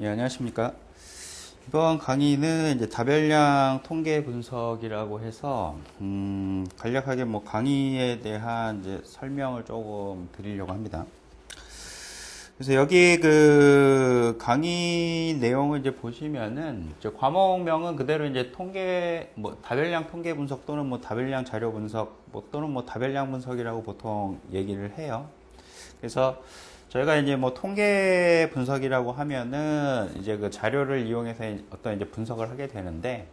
예, 안녕하십니까. 이번 강의는 이제 다별량 통계 분석이라고 해서, 간략하게 뭐 강의에 대한 이제 설명을 조금 드리려고 합니다. 그래서 여기 그 강의 내용을 이제 보시면은, 이제 과목명은 그대로 이제 통계, 뭐 다별량 통계 분석 또는 뭐 다별량 자료 분석, 뭐 또는 뭐 다별량 분석이라고 보통 얘기를 해요. 그래서 저희가 이제 뭐 통계 분석이라고 하면은 이제 그 자료를 이용해서 어떤 이제 분석을 하게 되는데,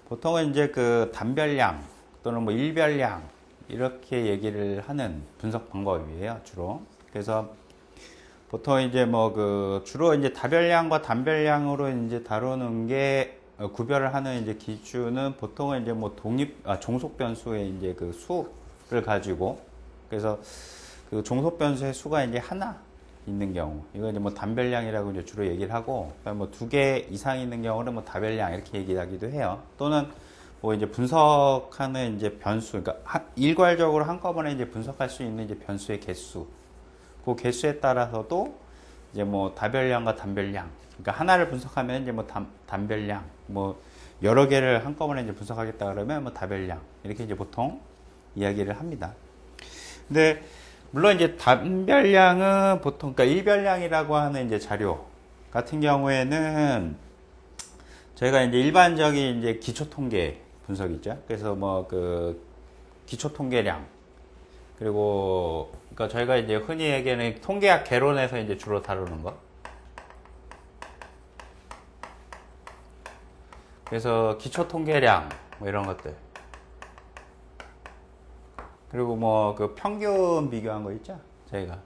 보통은 이제 그 단별량 또는 뭐 일별량 이렇게 얘기를 하는 분석 방법이에요, 주로. 그래서 보통 이제 뭐 그 주로 이제 다별량과 단별량으로 이제 다루는 게 구별을 하는 이제 기준은 보통은 이제 뭐 종속 변수의 이제 그 수를 가지고, 그래서 그 종속 변수의 수가 이제 하나 있는 경우, 이거 이제 뭐 단별량이라고 이제 주로 얘기를 하고, 뭐 두 개 이상 있는 경우는 뭐 다별량 이렇게 얘기하기도 해요. 또는 뭐 이제 분석하는 이제 변수, 그러니까 일괄적으로 한꺼번에 이제 분석할 수 있는 이제 변수의 개수, 그 개수에 따라서도 이제 뭐 다별량과 단별량, 그러니까 하나를 분석하면 이제 뭐 단별량, 뭐 여러 개를 한꺼번에 이제 분석하겠다 그러면 뭐 다별량 이렇게 이제 보통 이야기를 합니다. 근데 물론 이제 단별량은 보통, 그러니까 일별량이라고 하는 이제 자료 같은 경우에는 저희가 이제 일반적인 이제 기초 통계 분석이 있죠. 그래서 뭐 그 기초 통계량, 그리고 그러니까 저희가 이제 흔히 얘기하는 통계학 개론에서 이제 주로 다루는 거. 그래서 기초 통계량 뭐 이런 것들. 그리고 뭐 그 평균 비교한 거 있죠, 저희가.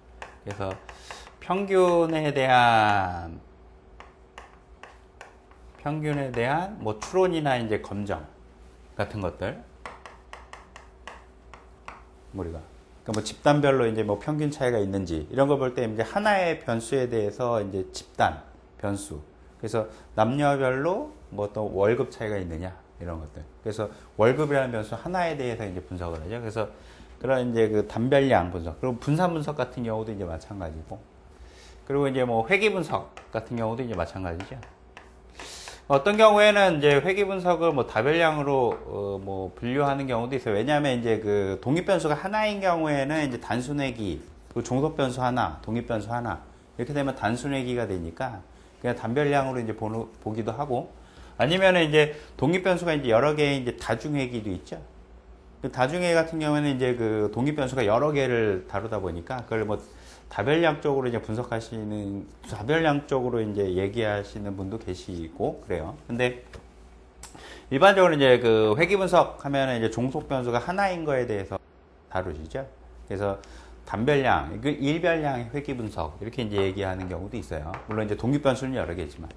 그래서 평균에 대한 뭐 추론이나 이제 검정 같은 것들, 우리가 그러니까 뭐 집단별로 이제 뭐 평균 차이가 있는지 이런 걸 볼 때 이제 하나의 변수에 대해서 이제 집단 변수, 그래서 남녀별로 뭐 또 월급 차이가 있느냐 이런 것들. 그래서 월급이라는 변수 하나에 대해서 이제 분석을 하죠. 그래서 그런 이제 그 단별량 분석, 그리고 분산 분석 같은 경우도 이제 마찬가지고, 그리고 이제 뭐 회귀 분석 같은 경우도 이제 마찬가지죠. 어떤 경우에는 이제 회귀 분석을 뭐 다별량으로 뭐 분류하는 경우도 있어요. 왜냐하면 이제 그 독립 변수가 하나인 경우에는 이제 단순 회귀, 그 종속 변수 하나, 독립 변수 하나 이렇게 되면 단순 회귀가 되니까 그냥 단별량으로 이제 보기도 하고, 아니면은 이제 독립 변수가 이제 여러 개의 이제 다중 회귀도 있죠. 그 다중회 같은 경우에는 이제 그 독립 변수가 여러 개를 다루다 보니까 그걸 뭐 다별량 쪽으로 이제 다별량 쪽으로 이제 얘기하시는 분도 계시고 그래요. 근데 일반적으로 이제 그 회귀 분석 하면은 이제 종속 변수가 하나인 거에 대해서 다루시죠. 그래서 단별량, 그 일별량의 회귀 분석 이렇게 이제 얘기하는 경우도 있어요. 물론 이제 독립 변수는 여러 개지만.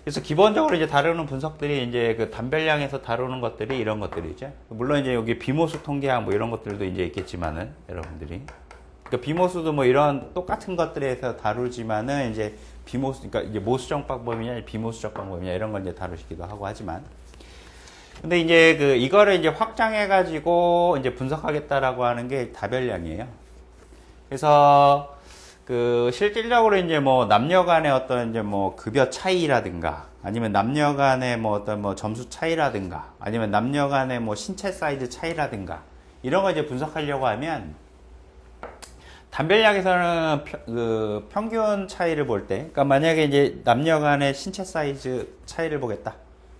그래서 기본적으로 이제 다루는 분석들이 이제 그 단별량에서 다루는 것들이 이런 것들이죠. 물론 이제 여기 비모수 통계학 뭐 이런 것들도 이제 있겠지만은 여러분들이. 그러니까 비모수도 뭐 이런 똑같은 것들에서 다루지만은 이제 비모수, 그러니까 이제 모수적 방법이냐 비모수적 방법이냐 이런 걸 이제 다루시기도 하고 하지만. 근데 이제 그 이거를 이제 확장해가지고 이제 분석하겠다라고 하는 게 다별량이에요. 그래서 그 실질적으로 이제 뭐 남녀 간의 어떤 이제 뭐 급여 차이라든가, 아니면 남녀 간의 뭐 어떤 뭐 점수 차이라든가, 아니면 남녀 간의 뭐 신체 사이즈 차이라든가 이런 거 이제 분석하려고 하면 단별량에서는 그 평균 차이를 볼 때, 그러니까 만약에 이제 남녀 간의 신체 사이즈 차이를 보겠다.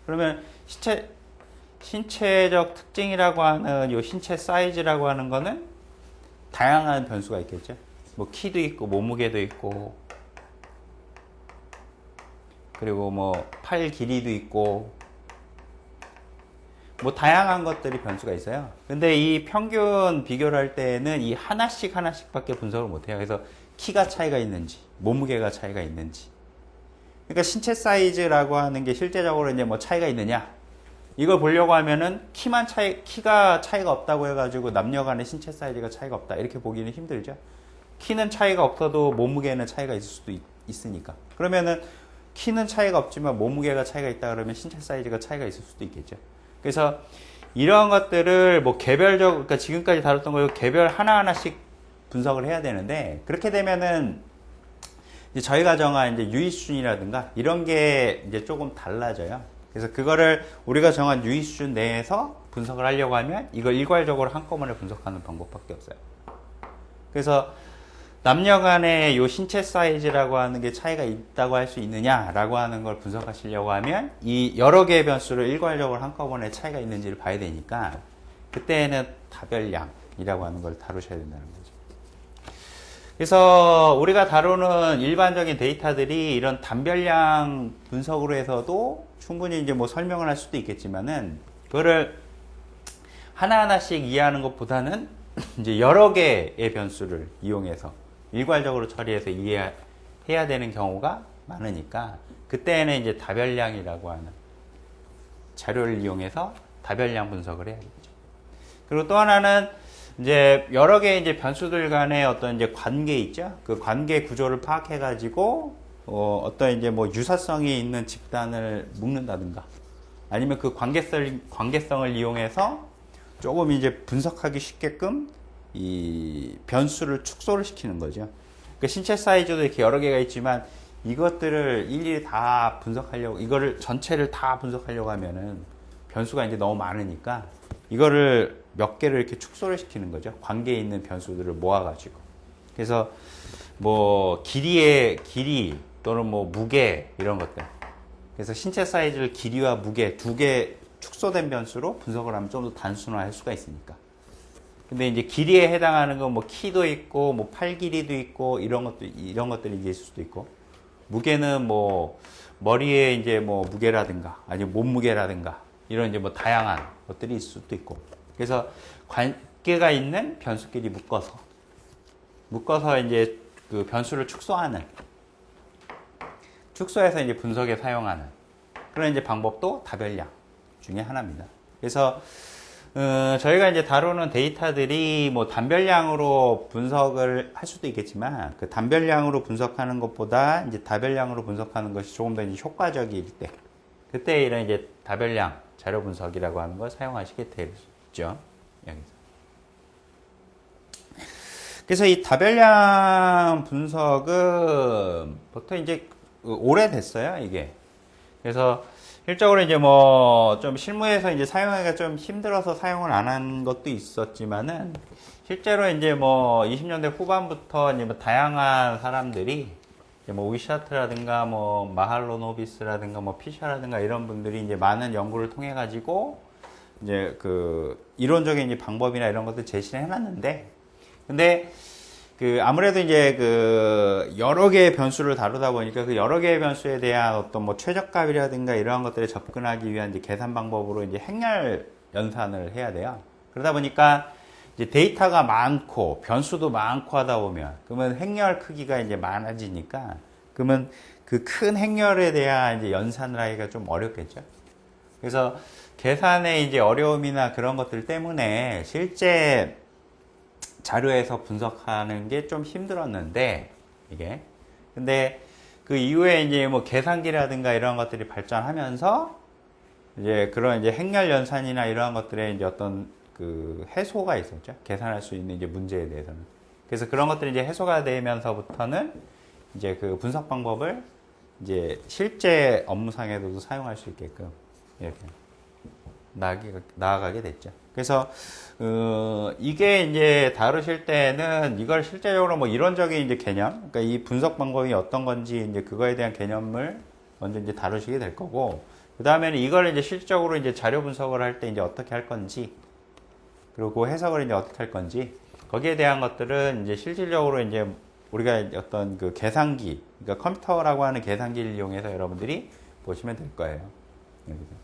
그러면 신체적 특징이라고 하는 요 신체 사이즈라고 하는 거는 다양한 변수가 있겠죠. 뭐 키도 있고 몸무게도 있고, 그리고 뭐 팔 길이도 있고, 뭐 다양한 것들이 변수가 있어요. 근데 이 평균 비교를 할 때는 이 하나씩밖에 분석을 못 해요. 그래서 키가 차이가 있는지, 몸무게가 차이가 있는지, 그러니까 신체 사이즈라고 하는 게 실제적으로 이제 뭐 차이가 있느냐, 이걸 보려고 하면은 키가 차이가 없다고 해가지고 남녀 간의 신체 사이즈가 차이가 없다 이렇게 보기는 힘들죠. 키는 차이가 없어도 몸무게는 차이가 있을 수도 있으니까. 그러면은 키는 차이가 없지만 몸무게가 차이가 있다 그러면 신체 사이즈가 차이가 있을 수도 있겠죠. 그래서 이러한 것들을 뭐 개별적, 그러니까 지금까지 다뤘던 거 개별 하나하나씩 분석을 해야 되는데, 그렇게 되면은 이제 저희가 정한 이제 유의 수준이라든가 이런 게 이제 조금 달라져요. 그래서 그거를 우리가 정한 유의 수준 내에서 분석을 하려고 하면 이걸 일괄적으로 한꺼번에 분석하는 방법밖에 없어요. 그래서 남녀 간의 요 신체 사이즈라고 하는 게 차이가 있다고 할 수 있느냐라고 하는 걸 분석하시려고 하면 이 여러 개의 변수를 일괄적으로 한꺼번에 차이가 있는지를 봐야 되니까 그때는 다별량이라고 하는 걸 다루셔야 된다는 거죠. 그래서 우리가 다루는 일반적인 데이터들이 이런 단별량 분석으로 해서도 충분히 이제 뭐 설명을 할 수도 있겠지만은 그거를 하나하나씩 이해하는 것보다는 이제 여러 개의 변수를 이용해서 일괄적으로 처리해서 이해해야 되는 경우가 많으니까 그때는 이제 다별량이라고 하는 자료를 이용해서 다별량 분석을 해야겠죠. 그리고 또 하나는 이제 여러 개의 이제 변수들 간의 어떤 이제 관계 있죠. 그 관계 구조를 파악해 가지고 어떤 이제 뭐 유사성이 있는 집단을 묶는다든가 아니면 그 관계성을 이용해서 조금 이제 분석하기 쉽게끔 이 변수를 축소를 시키는 거죠. 그러니까 신체 사이즈도 이렇게 여러 개가 있지만 이것들을 일일이 다 분석하려고, 이거를 전체를 다 분석하려고 하면은 변수가 이제 너무 많으니까 이거를 몇 개를 이렇게 축소를 시키는 거죠. 관계에 있는 변수들을 모아가지고. 그래서 뭐 길이 또는 뭐 무게 이런 것들. 그래서 신체 사이즈를 길이와 무게 두 개 축소된 변수로 분석을 하면 좀 더 단순화할 수가 있으니까. 근데 이제 길이에 해당하는 건 뭐 키도 있고 뭐 팔 길이도 있고 이런 것들이 이제 있을 수도 있고, 무게는 뭐 머리에 이제 뭐 무게라든가 아니면 몸무게라든가 이런 이제 뭐 다양한 것들이 있을 수도 있고. 그래서 관계가 있는 변수끼리 묶어서 이제 그 변수를 축소해서 이제 분석에 사용하는 그런 이제 방법도 다별량 중에 하나입니다. 그래서 저희가 이제 다루는 데이터들이 뭐 단별량으로 분석을 할 수도 있겠지만 그 단별량으로 분석하는 것보다 이제 다별량으로 분석하는 것이 조금 더 이제 효과적일 때 그때 이런 이제 다별량 자료 분석이라고 하는 걸 사용하시게 되죠. 여기서. 그래서 이 다별량 분석은 보통 이제 오래됐어요, 이게. 그래서 실적으로 이제 뭐 좀 실무에서 이제 사용하기가 좀 힘들어서 사용을 안 한 것도 있었지만은 실제로 이제 뭐 20년대 후반부터 이제 뭐 다양한 사람들이 이제 뭐 위샤트라든가 뭐 마할로노비스라든가 뭐 피셔라든가 이런 분들이 이제 많은 연구를 통해 가지고 이제 그 이론적인 이제 방법이나 이런 것들 제시를 해놨는데, 근데 그 아무래도 이제 그 여러 개의 변수를 다루다 보니까 그 여러 개의 변수에 대한 어떤 뭐 최적값이라든가 이러한 것들에 접근하기 위한 이제 계산 방법으로 이제 행렬 연산을 해야 돼요. 그러다 보니까 이제 데이터가 많고 변수도 많고 하다 보면 그러면 행렬 크기가 이제 많아지니까 그러면 그 큰 행렬에 대한 이제 연산을 하기가 좀 어렵겠죠. 그래서 계산의 이제 어려움이나 그런 것들 때문에 실제 자료에서 분석하는 게 좀 힘들었는데, 이게. 근데 그 이후에 이제 뭐 계산기라든가 이런 것들이 발전하면서 이제 그런 이제 행렬 연산이나 이러한 것들에 이제 어떤 그 해소가 있었죠. 계산할 수 있는 이제 문제에 대해서는. 그래서 그런 것들이 이제 해소가 되면서부터는 이제 그 분석 방법을 이제 실제 업무상에서도 사용할 수 있게끔 이렇게 나아가게 됐죠. 그래서 이게 이제 다루실 때는 이걸 실제적으로 뭐 이론적인 이제 개념, 그러니까 이 분석 방법이 어떤 건지 이제 그거에 대한 개념을 먼저 이제 다루시게 될 거고, 그 다음에는 이걸 이제 실질적으로 이제 자료 분석을 할 때 이제 어떻게 할 건지, 그리고 해석을 이제 어떻게 할 건지, 거기에 대한 것들은 이제 실질적으로 이제 우리가 어떤 그 계산기, 그러니까 컴퓨터라고 하는 계산기를 이용해서 여러분들이 보시면 될 거예요. 여기서.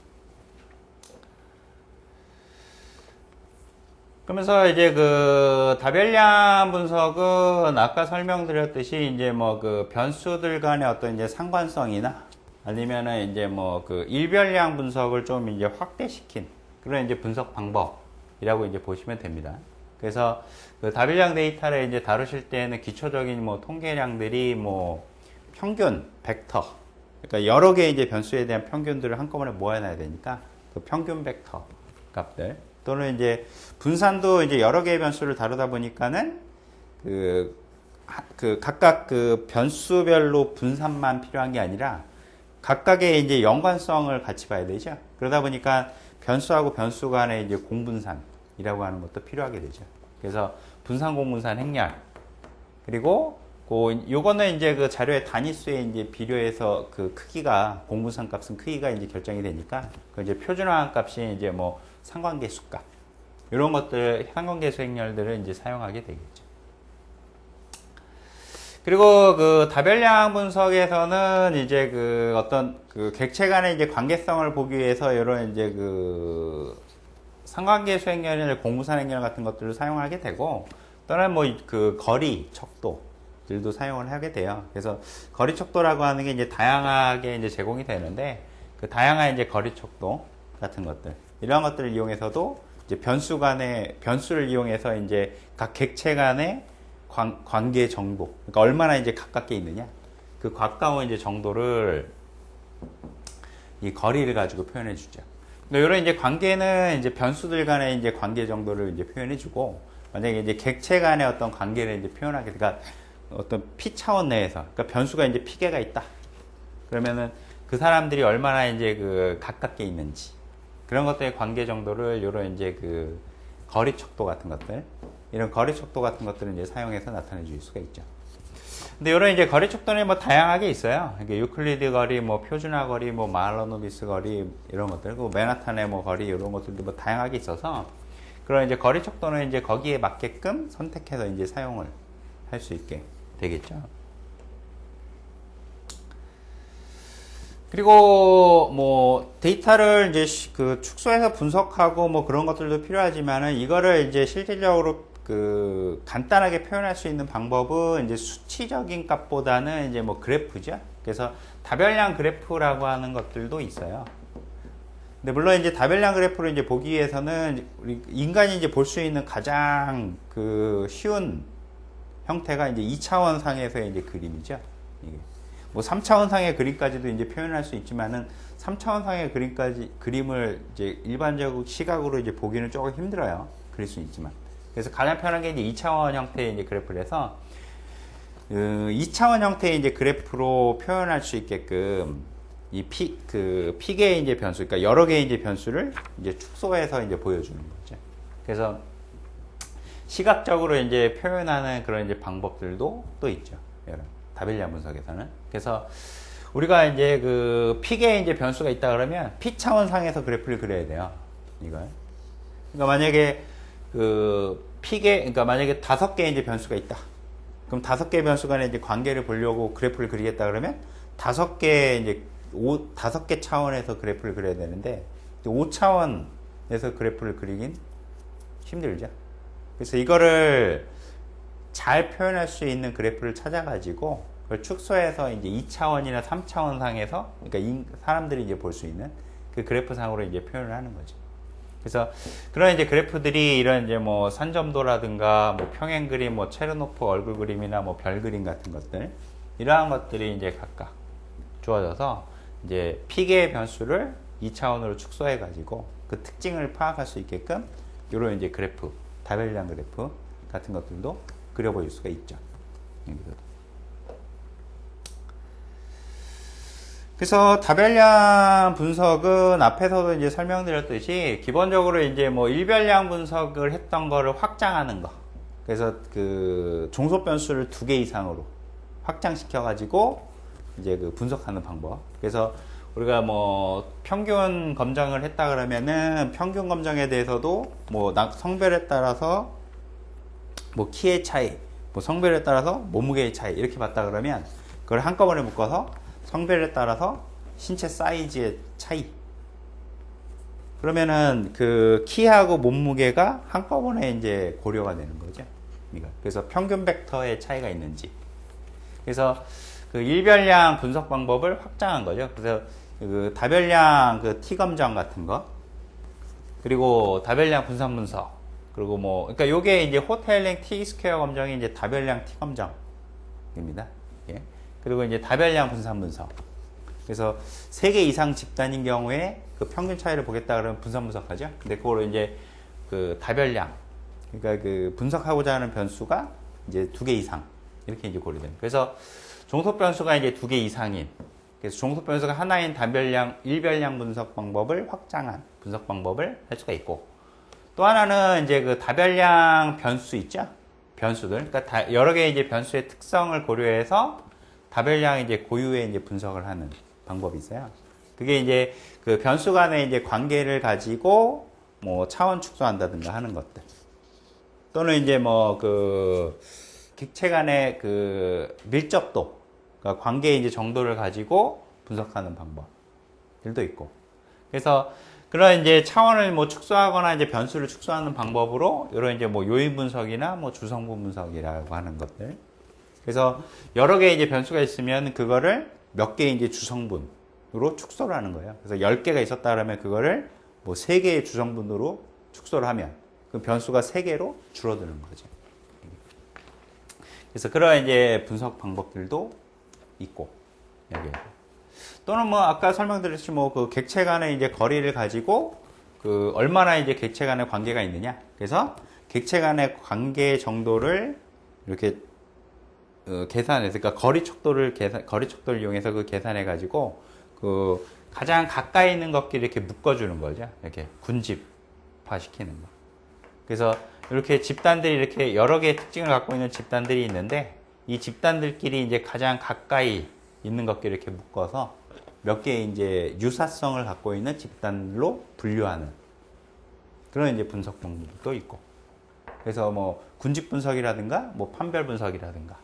그러면서 이제 그 다별량 분석은 아까 설명드렸듯이 이제 뭐 그 변수들 간의 어떤 이제 상관성이나 아니면은 이제 뭐 그 일별량 분석을 좀 이제 확대시킨 그런 이제 분석 방법이라고 이제 보시면 됩니다. 그래서 그 다별량 데이터를 이제 다루실 때는 기초적인 뭐 통계량들이 뭐 평균, 벡터, 그러니까 여러 개의 이제 변수에 대한 평균들을 한꺼번에 모아놔야 되니까 그 평균 벡터 값들, 또는 이제 분산도 이제 여러 개의 변수를 다루다 보니까는 그 각각 그 변수별로 분산만 필요한 게 아니라 각각의 이제 연관성을 같이 봐야 되죠. 그러다 보니까 변수하고 변수 간의 이제 공분산이라고 하는 것도 필요하게 되죠. 그래서 분산 공분산 행렬. 그리고 요거는 이제 그 자료의 단위수에 이제 비례해서 그 크기가 공분산 값은 크기가 이제 결정이 되니까 그 이제 표준화한 값이 이제 뭐 상관계수 값 이런 것들 상관계수 행렬들을 이제 사용하게 되겠죠. 그리고 그 다별량 분석에서는 이제 그 어떤 그 객체 간의 이제 관계성을 보기 위해서 이런 이제 그 상관계수 행렬이나 공분산 행렬 같은 것들을 사용하게 되고 또는 뭐 그 거리 척도들도 사용을 하게 돼요. 그래서 거리 척도라고 하는 게 이제 다양하게 이제 제공이 되는데 그 다양한 이제 거리 척도 같은 것들 이러한 것들을 이용해서도 이제 변수를 이용해서 이제 각 객체 간의 관계 정도, 그러니까 얼마나 이제 가깝게 있느냐, 그 가까운 이제 정도를 이 거리를 가지고 표현해 주죠. 그러니까 이런 이제 관계는 이제 변수들 간의 이제 관계 정도를 이제 표현해 주고, 만약에 이제 객체 간의 어떤 관계를 이제 표현하게, 그러니까 어떤 피 차원 내에서, 그러니까 변수가 이제 피계가 있다. 그러면은 그 사람들이 얼마나 이제 그 가깝게 있는지, 그런 것들의 관계 정도를 이런 이제 그 거리 척도 같은 것들, 이런 거리 척도 같은 것들을 이제 사용해서 나타내 줄 수가 있죠. 근데 이런 이제 거리 척도는 뭐 다양하게 있어요. 이게 유클리드 거리, 뭐 표준화 거리, 뭐 마할로노비스 거리 이런 것들, 그 맨하탄의 뭐 거리 이런 것들도 뭐 다양하게 있어서 그런 이제 거리 척도는 이제 거기에 맞게끔 선택해서 이제 사용을 할 수 있게 되겠죠. 그리고 뭐 데이터를 이제 그 축소해서 분석하고 뭐 그런 것들도 필요하지만은 이거를 이제 실질적으로 그 간단하게 표현할 수 있는 방법은 이제 수치적인 값보다는 이제 뭐 그래프죠. 그래서 다별량 그래프라고 하는 것들도 있어요. 근데 물론 이제 다별량 그래프를 이제 보기 위해서는 우리 인간이 이제 볼 수 있는 가장 그 쉬운 형태가 이제 2차원 상에서의 이제 그림이죠. 이게. 뭐 3차원 상의 그림까지도 이제 표현할 수 있지만은 3차원 상의 그림을 이제 일반적으로 시각으로 이제 보기는 조금 힘들어요. 그릴 수 있지만. 그래서 가장 편한 게 이제 2차원 형태의 이제 그래프를 해서 2차원 형태의 이제 그래프로 표현할 수 있게끔 이 피계의 이제 변수, 그러니까 여러 개의 이제 변수를 이제 축소해서 이제 보여주는 거죠. 그래서 시각적으로 이제 표현하는 그런 이제 방법들도 또 있죠. 여러 다별량 분석에서는. 그래서 우리가 이제 그 피계의 이제 변수가 있다 그러면 피 차원 상에서 그래프를 그려야 돼요. 이걸. 그러니까 만약에 그 그러니까 만약에 5개의 이제 변수가 있다. 그럼 5개의 변수 간의 이제 관계를 보려고 그래프를 그리겠다 그러면 5개 차원에서 그래프를 그려야 되는데 5차원에서 그래프를 그리긴 힘들죠. 그래서 이거를 잘 표현할 수 있는 그래프를 찾아가지고 그걸 축소해서 이제 2차원이나 3차원 상에서 그러니까 사람들이 이제 볼 수 있는 그 그래프 상으로 이제 표현을 하는 거죠. 그래서 그런 이제 그래프들이 이런 이제 뭐 산점도라든가 뭐 평행 그림, 뭐 체르노프 얼굴 그림이나 뭐 별 그림 같은 것들 이러한 것들이 이제 각각 주어져서 이제 피계의 변수를 2차원으로 축소해 가지고 그 특징을 파악할 수 있게끔 이런 이제 그래프, 다별량 그래프 같은 것들도 그려볼 수가 있죠. 그래서 다별량 분석은 앞에서도 이제 설명드렸듯이 기본적으로 이제 뭐 일별량 분석을 했던 거를 확장하는 거. 그래서 그 종속 변수를 2개 이상으로 확장시켜 가지고 이제 그 분석하는 방법. 그래서 우리가 뭐 평균 검정을 했다 그러면은 평균 검정에 대해서도 뭐 성별에 따라서 뭐 키의 차이, 뭐 성별에 따라서 몸무게의 차이 이렇게 봤다 그러면 그걸 한꺼번에 묶어서 성별에 따라서 신체 사이즈의 차이. 그러면은 그 키하고 몸무게가 한꺼번에 이제 고려가 되는 거죠. 그래서 평균 벡터의 차이가 있는지. 그래서 그 일별량 분석 방법을 확장한 거죠. 그래서 그 다별량 그 T 검정 같은 거, 그리고 다별량 분산 분석, 그리고 뭐 그러니까 요게 이제 호텔링 T 스퀘어 검정이 이제 다별량 T 검정입니다. 예. 그리고 이제 다별량 분산 분석. 그래서 3개 이상 집단인 경우에 그 평균 차이를 보겠다 그러면 분산 분석하죠. 근데 그거를 이제 그 다별량, 그러니까 그 분석하고자 하는 변수가 이제 2개 이상 이렇게 이제 고려됩니다. 그래서 종속 변수가 이제 2개 이상인, 그래서 종속 변수가 하나인 단별량, 일별량 분석 방법을 확장한 분석 방법을 할 수가 있고, 또 하나는 이제 그 다별량 변수 있죠? 변수들. 그러니까 여러 개의 이제 변수의 특성을 고려해서 다별량 이제 고유의 이제 분석을 하는 방법이 있어요. 그게 이제 그 변수 간의 이제 관계를 가지고 뭐 차원 축소한다든가 하는 것들. 또는 이제 뭐 그 객체 간의 그 밀접도, 그러니까 관계의 이제 정도를 가지고 분석하는 방법들도 있고. 그래서 그런 이제 차원을 뭐 축소하거나 이제 변수를 축소하는 방법으로 이런 이제 뭐 요인 분석이나 뭐 주성분 분석이라고 하는 것들. 그래서 여러 개의 이제 변수가 있으면 그거를 몇 개의 이제 주성분으로 축소를 하는 거예요. 그래서 10개가 있었다 그러면 그거를 뭐 3개의 주성분으로 축소를 하면 그 변수가 3개로 줄어드는 거죠. 그래서 그런 이제 분석 방법들도 있고, 여기. 또는 뭐 아까 설명드렸듯이 뭐 그 객체 간의 이제 거리를 가지고 그 얼마나 이제 객체 간의 관계가 있느냐. 그래서 객체 간의 관계 정도를 이렇게 계산해서, 그러니까 거리 척도를 이용해서 그 계산해 가지고 그 가장 가까이 있는 것끼리 이렇게 묶어주는 거죠. 이렇게 군집화 시키는 거. 그래서 이렇게 집단들이 이렇게 여러 개의 특징을 갖고 있는 집단들이 있는데, 이 집단들끼리 이제 가장 가까이 있는 것끼리 이렇게 묶어서 몇 개의 이제 유사성을 갖고 있는 집단으로 분류하는 그런 이제 분석 방법도 있고. 그래서 뭐 군집 분석이라든가 뭐 판별 분석이라든가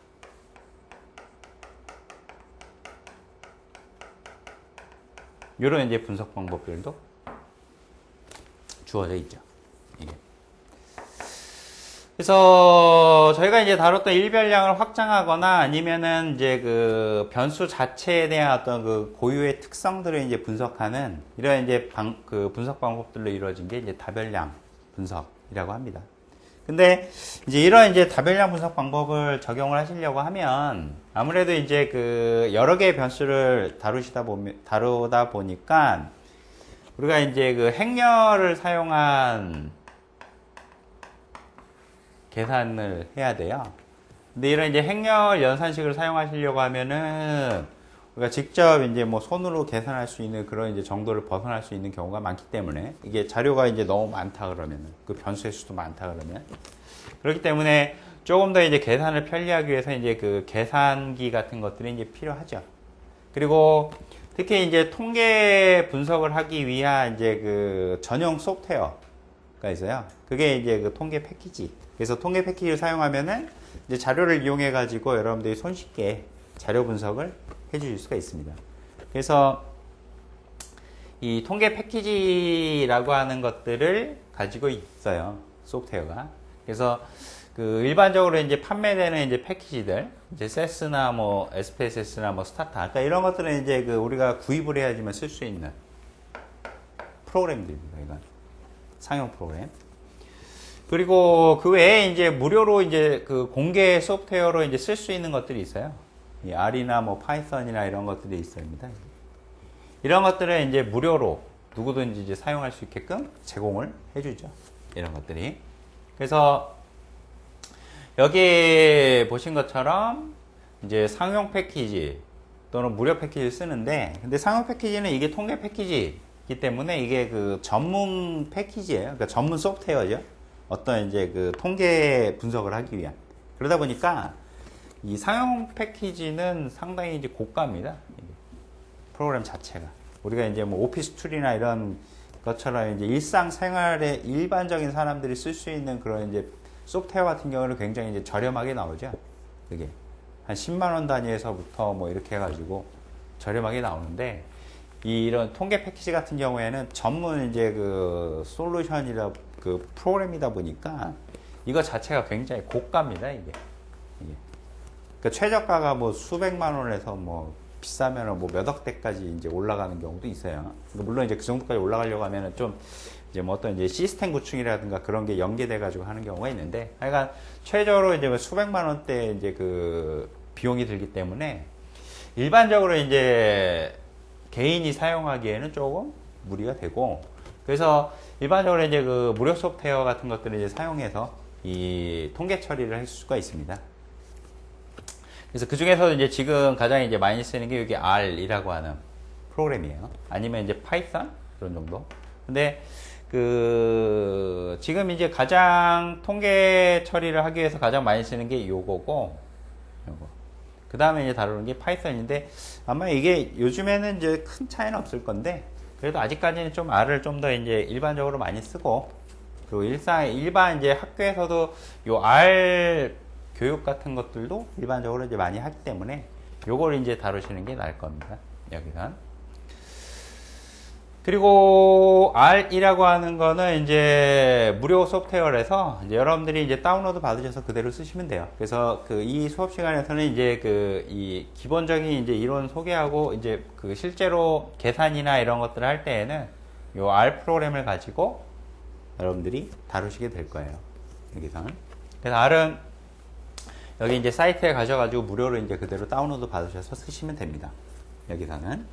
이런 이제 분석 방법들도 주어져 있죠. 이게. 그래서 저희가 이제 다뤘던 일별량을 확장하거나 아니면은 이제 그 변수 자체에 대한 어떤 그 고유의 특성들을 이제 분석하는 이런 이제 그 분석 방법들로 이루어진 게 이제 다별량 분석이라고 합니다. 근데 이제 이런 이제 다별량 분석 방법을 적용을 하시려고 하면 아무래도 이제 그 여러 개의 변수를 다루다 보니까 우리가 이제 그 행렬을 사용한 계산을 해야 돼요. 근데 이런 이제 행렬 연산식을 사용하시려고 하면은 우리가 직접 이제 뭐 손으로 계산할 수 있는 그런 이제 정도를 벗어날 수 있는 경우가 많기 때문에, 이게 자료가 이제 너무 많다 그러면은, 그 변수의 수도 많다 그러면, 그렇기 때문에 조금 더 이제 계산을 편리하기 위해서 이제 그 계산기 같은 것들이 이제 필요하죠. 그리고 특히 이제 통계 분석을 하기 위한 이제 그 전용 소프트웨어가 있어요. 그게 이제 그 통계 패키지. 그래서 통계 패키지를 사용하면은 이제 자료를 이용해 가지고 여러분들이 손쉽게 자료 분석을 해 주실 수가 있습니다. 그래서 이 통계 패키지라고 하는 것들을 가지고 있어요. 소프트웨어가. 그래서 그 일반적으로 이제 판매되는 이제 패키지들, 이제 세스나 뭐 SPSS나 뭐 스타타, 그러니까 이런 것들은 이제 그 우리가 구입을 해야지만 쓸 수 있는 프로그램들입니다. 이건 상용 프로그램. 그리고 그 외에 이제 무료로 이제 그 공개 소프트웨어로 이제 쓸 수 있는 것들이 있어요. 이 R이나 뭐 파이썬이나 이런 것들이 있습니다. 이런 것들은 이제 무료로 누구든지 이제 사용할 수 있게끔 제공을 해주죠. 이런 것들이. 그래서 여기 보신 것처럼 이제 상용 패키지 또는 무료 패키지를 쓰는데, 근데 상용 패키지는 이게 통계 패키지이기 때문에 이게 그 전문 패키지예요. 그러니까 전문 소프트웨어죠. 어떤 이제 그 통계 분석을 하기 위한. 그러다 보니까 이 상용 패키지는 상당히 이제 고가입니다. 프로그램 자체가. 우리가 이제 뭐 오피스 툴이나 이런 것처럼 이제 일상생활에 일반적인 사람들이 쓸 수 있는 그런 이제 소프트웨어 같은 경우는 굉장히 이제 저렴하게 나오죠. 그게 한 10만 원 단위에서부터 뭐 이렇게 해가지고 저렴하게 나오는데, 이런 통계 패키지 같은 경우에는 전문 이제 그 솔루션이라 그 프로그램이다 보니까 이거 자체가 굉장히 고가입니다. 이게. 그러니까 최저가가 뭐 수백만 원에서 뭐 비싸면 뭐 몇억 대까지 이제 올라가는 경우도 있어요. 물론 이제 그 정도까지 올라가려고 하면은 좀 이제 뭐 어떤 이제 시스템 구축이라든가 그런 게 연계돼 가지고 하는 경우가 있는데, 하여간 최저로 이제 뭐 수백만 원대 이제 그 비용이 들기 때문에 일반적으로 이제 개인이 사용하기에는 조금 무리가 되고, 그래서 일반적으로 이제 그 무료 소프트웨어 같은 것들을 이제 사용해서 이 통계 처리를 할 수가 있습니다. 그래서 그 중에서도 이제 지금 가장 이제 많이 쓰는 게 여기 R이라고 하는 프로그램이에요. 아니면 이제 파이썬 그런 정도. 근데 그 지금 이제 가장 통계 처리를 하기 위해서 가장 많이 쓰는 게 요거고, 요거. 그 다음에 이제 다루는 게 파이썬인데 아마 이게 요즘에는 이제 큰 차이는 없을 건데 그래도 아직까지는 좀 R을 좀 더 이제 일반적으로 많이 쓰고, 그리고 일반 이제 학교에서도 요 R 교육 같은 것들도 일반적으로 이제 많이 하기 때문에 요걸 이제 다루시는 게 나을 겁니다. 여기선. 그리고 R이라고 하는 거는 이제 무료 소프트웨어라서 이제 여러분들이 이제 다운로드 받으셔서 그대로 쓰시면 돼요. 그래서 그 이 수업 시간에서는 이제 그 이 기본적인 이제 이론 소개하고 이제 그 실제로 계산이나 이런 것들을 할 때에는 요 R 프로그램을 가지고 여러분들이 다루시게 될 거예요. 여기서는. 그래서 R은 여기 이제 사이트에 가셔가지고 무료로 이제 그대로 다운로드 받으셔서 쓰시면 됩니다. 여기서는.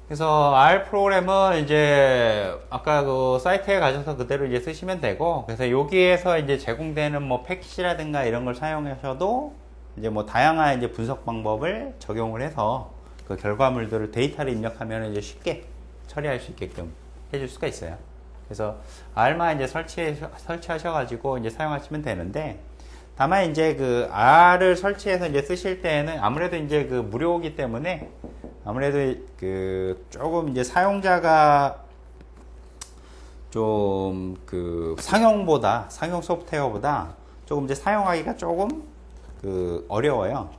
그래서 R 프로그램은 이제 아까 그 사이트에 가셔서 그대로 이제 쓰시면 되고, 그래서 여기에서 이제 제공되는 뭐 패키지라든가 이런 걸 사용하셔도 이제 뭐 다양한 이제 분석 방법을 적용을 해서 그 결과물들을 데이터를 입력하면 이제 쉽게 처리할 수 있게끔 해줄 수가 있어요. 그래서 R만 이제 설치하셔가지고 이제 사용하시면 되는데, 다만 이제 그 R을 설치해서 이제 쓰실 때에는 아무래도 이제 그 무료이기 때문에 아무래도 그 조금 이제 사용자가 좀 그 상용 소프트웨어보다 조금 이제 사용하기가 조금 그 어려워요.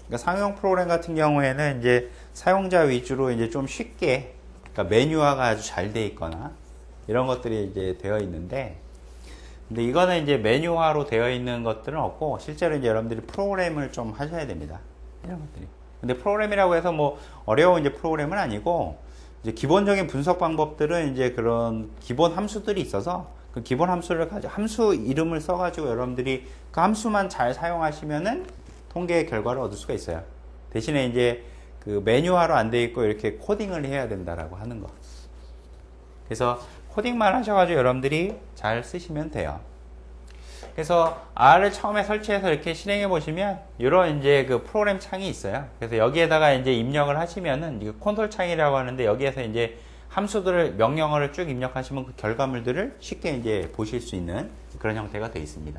그러니까 상용 프로그램 같은 경우에는 이제 사용자 위주로 이제 좀 쉽게, 그러니까 메뉴화가 아주 잘 돼 있거나 이런 것들이 이제 되어 있는데, 근데 이거는 이제 메뉴화로 되어 있는 것들은 없고 실제로 이제 여러분들이 프로그램을 좀 하셔야 됩니다. 이런 것들이. 근데 프로그램이라고 해서 뭐 어려운 이제 프로그램은 아니고, 이제 기본적인 분석 방법들은 이제 그런 기본 함수들이 있어서 그 기본 함수를 가지고 함수 이름을 써가지고 여러분들이 그 함수만 잘 사용하시면은 통계 결과를 얻을 수가 있어요. 대신에 이제 그 메뉴화로 안 돼 있고 이렇게 코딩을 해야 된다라고 하는 거. 그래서 코딩만 하셔가지고 여러분들이 잘 쓰시면 돼요. 그래서 R을 처음에 설치해서 이렇게 실행해 보시면 이런 이제 그 프로그램 창이 있어요. 그래서 여기에다가 이제 입력을 하시면은 이거 콘솔 창이라고 하는데, 여기에서 이제 함수들을 명령어를 쭉 입력하시면 그 결과물들을 쉽게 이제 보실 수 있는 그런 형태가 되어 있습니다.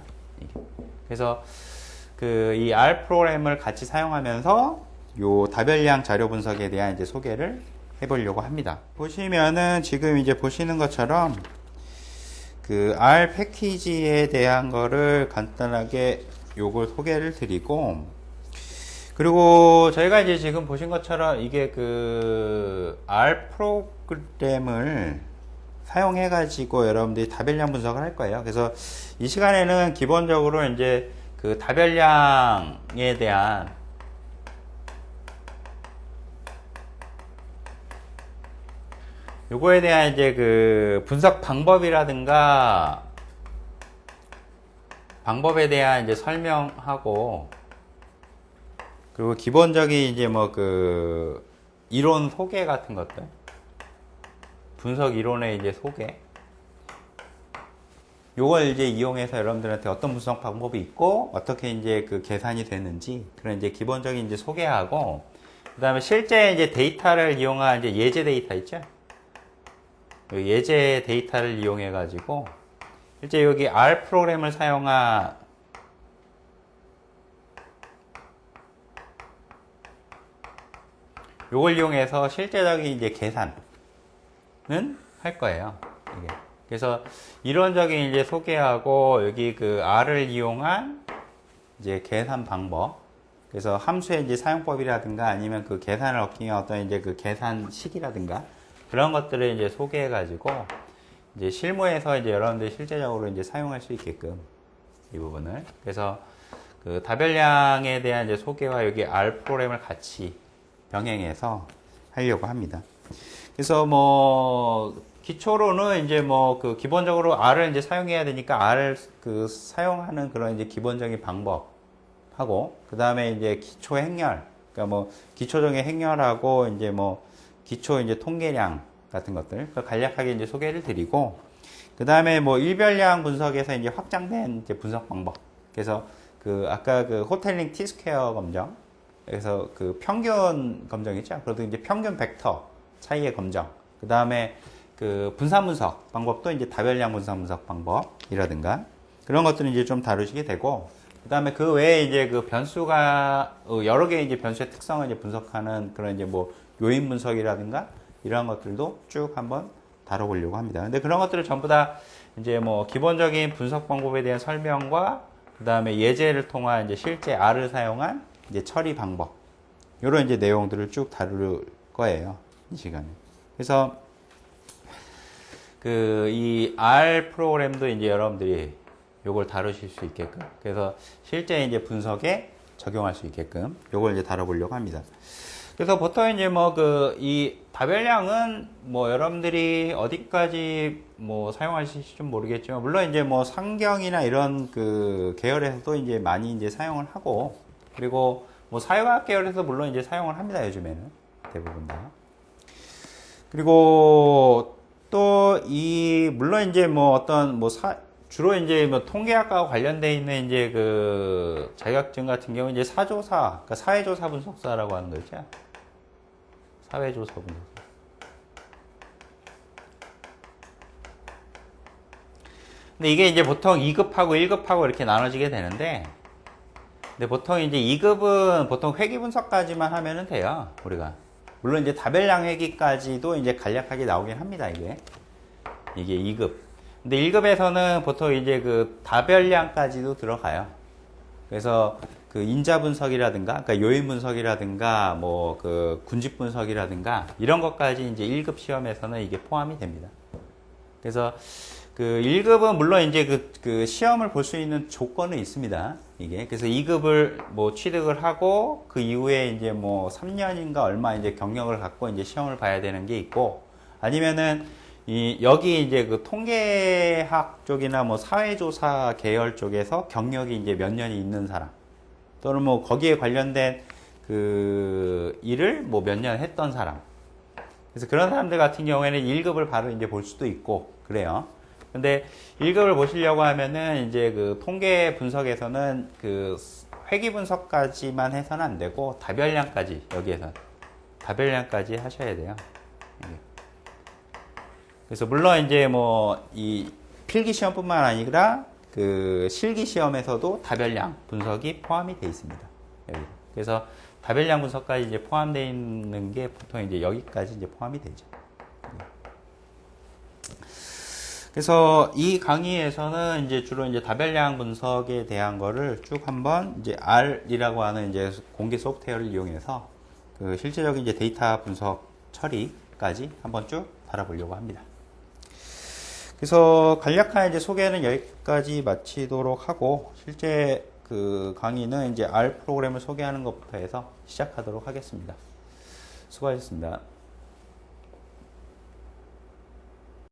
그래서 그 이 R 프로그램을 같이 사용하면서 요 다별량 자료 분석에 대한 이제 소개를 해보려고 합니다. 보시면은 지금 이제 보시는 것처럼 그 R 패키지에 대한 거를 간단하게 요걸 소개를 드리고, 그리고 저희가 이제 지금 보신 것처럼 이게 그 R 프로그램을 사용해 가지고 여러분들이 다별량 분석을 할 거예요. 그래서 이 시간에는 기본적으로 이제 그 다별량에 대한 요거에 대한 이제 그 분석 방법이라든가 방법에 대한 이제 설명하고, 그리고 기본적인 이제 뭐 그 이론 소개 같은 것들, 분석 이론의 이제 소개, 요걸 이제 이용해서 여러분들한테 어떤 분석 방법이 있고 어떻게 이제 그 계산이 되는지 그런 이제 기본적인 이제 소개하고, 그 다음에 실제 이제 데이터를 이용한 이제 예제 데이터 있죠? 예제 데이터를 이용해 가지고 실제 여기 R 프로그램을 사용한 요걸 이용해서 실제적인 이제 계산은 할 거예요. 이게. 그래서 이론적인 이제 소개하고 여기 그 R을 이용한 이제 계산 방법, 그래서 함수의 이제 사용법이라든가 아니면 그 계산을 얻기 위한 어떤 이제 그 계산식이라든가 그런 것들을 이제 소개해 가지고 이제 실무에서 이제 여러분들이 실제적으로 이제 사용할 수 있게끔 이 부분을, 그래서 그 다별량에 대한 이제 소개와 여기 R 프로그램을 같이 병행해서 하려고 합니다. 그래서 뭐 기초로는 이제 뭐 그 기본적으로 R을 이제 사용해야 되니까 R을 그 사용하는 그런 이제 기본적인 방법하고, 그 다음에 이제 기초 행렬, 그러니까 뭐 기초적인 행렬하고 이제 뭐 기초 이제 통계량 같은 것들 간략하게 이제 소개를 드리고, 그 다음에 뭐 일별량 분석에서 이제 확장된 이제 분석 방법, 그래서 그 그 아까 그 호텔링 T-스퀘어 검정, 그래서 그 평균 검정 있죠. 그래도 이제 평균 벡터 차이의 검정. 그 다음에 그 분산 분석 방법도 이제 다별량 분산 분석 방법이라든가 그런 것들은 이제 좀 다루시게 되고, 그 다음에 그 외에 이제 그 변수가 여러 개의 이제 변수의 특성을 이제 분석하는 그런 이제 뭐 요인 분석이라든가 이런 것들도 쭉 한번 다뤄보려고 합니다. 근데 그런 것들을 전부 다 이제 뭐 기본적인 분석 방법에 대한 설명과 그 다음에 예제를 통한 이제 실제 R을 사용한 이제 처리 방법, 이런 이제 내용들을 쭉 다룰 거예요, 이 시간에. 그래서 그 이 R 프로그램도 이제 여러분들이 요걸 다루실 수 있게끔, 그래서 실제 이제 분석에 적용할 수 있게끔 요걸 이제 다뤄보려고 합니다. 그래서 보통 이제 뭐 그 이 다별량은 뭐 여러분들이 어디까지 뭐 사용하실지 좀 모르겠지만, 물론 이제 뭐 상경이나 이런 그 계열에서도 이제 많이 이제 사용을 하고, 그리고 뭐 사회과학 계열에서 물론 이제 사용을 합니다, 요즘에는 대부분 다. 그리고 또 이 물론 이제 뭐 어떤 뭐 주로 이제 뭐 통계학과 관련돼 있는 이제 그 자격증 같은 경우 이제 사조사, 그러니까 사회조사 분석사라고 하는 거 있죠. 사회조사 분석사. 근데 이게 이제 보통 2급하고 1급하고 이렇게 나눠지게 되는데, 근데 보통 이제 2급은 보통 회귀 분석까지만 하면은 돼요, 우리가. 물론 이제 다별량 회귀까지도 이제 간략하게 나오긴 합니다, 이게 2급. 근데 1급에서는 보통 이제 그 다별량까지도 들어가요. 그래서 그 인자 분석이라든가, 그러니까 요인 분석이라든가, 뭐 그 군집 분석이라든가 이런 것까지 이제 1급 시험에서는 이게 포함이 됩니다. 그래서 그 1급은 물론 이제 그 시험을 볼 수 있는 조건은 있습니다. 이게. 그래서 2급을 뭐 취득을 하고 그 이후에 이제 뭐 3년인가 얼마 이제 경력을 갖고 이제 시험을 봐야 되는 게 있고, 아니면은 여기 이제 그 통계학 쪽이나 뭐 사회조사 계열 쪽에서 경력이 이제 몇 년이 있는 사람, 또는 뭐 거기에 관련된 그 일을 뭐 몇 년 했던 사람. 그래서 그런 사람들 같은 경우에는 1급을 바로 이제 볼 수도 있고 그래요. 근데 1급을 보시려고 하면은 이제 그 통계 분석에서는 그 회귀 분석까지만 해서는 안 되고 다별량까지, 여기에서 다별량까지 하셔야 돼요. 그래서 물론 이제 뭐 이 필기 시험뿐만 아니라 그 실기 시험에서도 다별량 분석이 포함이 되어 있습니다. 여기. 그래서 다별량 분석까지 이제 포함되어 있는 게 보통 이제 여기까지 이제 포함이 되죠. 그래서 이 강의에서는 이제 주로 이제 다별량 분석에 대한 거를 쭉 한번 이제 R이라고 하는 이제 공개 소프트웨어를 이용해서 그 실제적인 이제 데이터 분석 처리까지 한번 쭉 다뤄보려고 합니다. 그래서 간략한 이제 소개는 여기까지 마치도록 하고, 실제 그 강의는 이제 R 프로그램을 소개하는 것부터 해서 시작하도록 하겠습니다. 수고하셨습니다.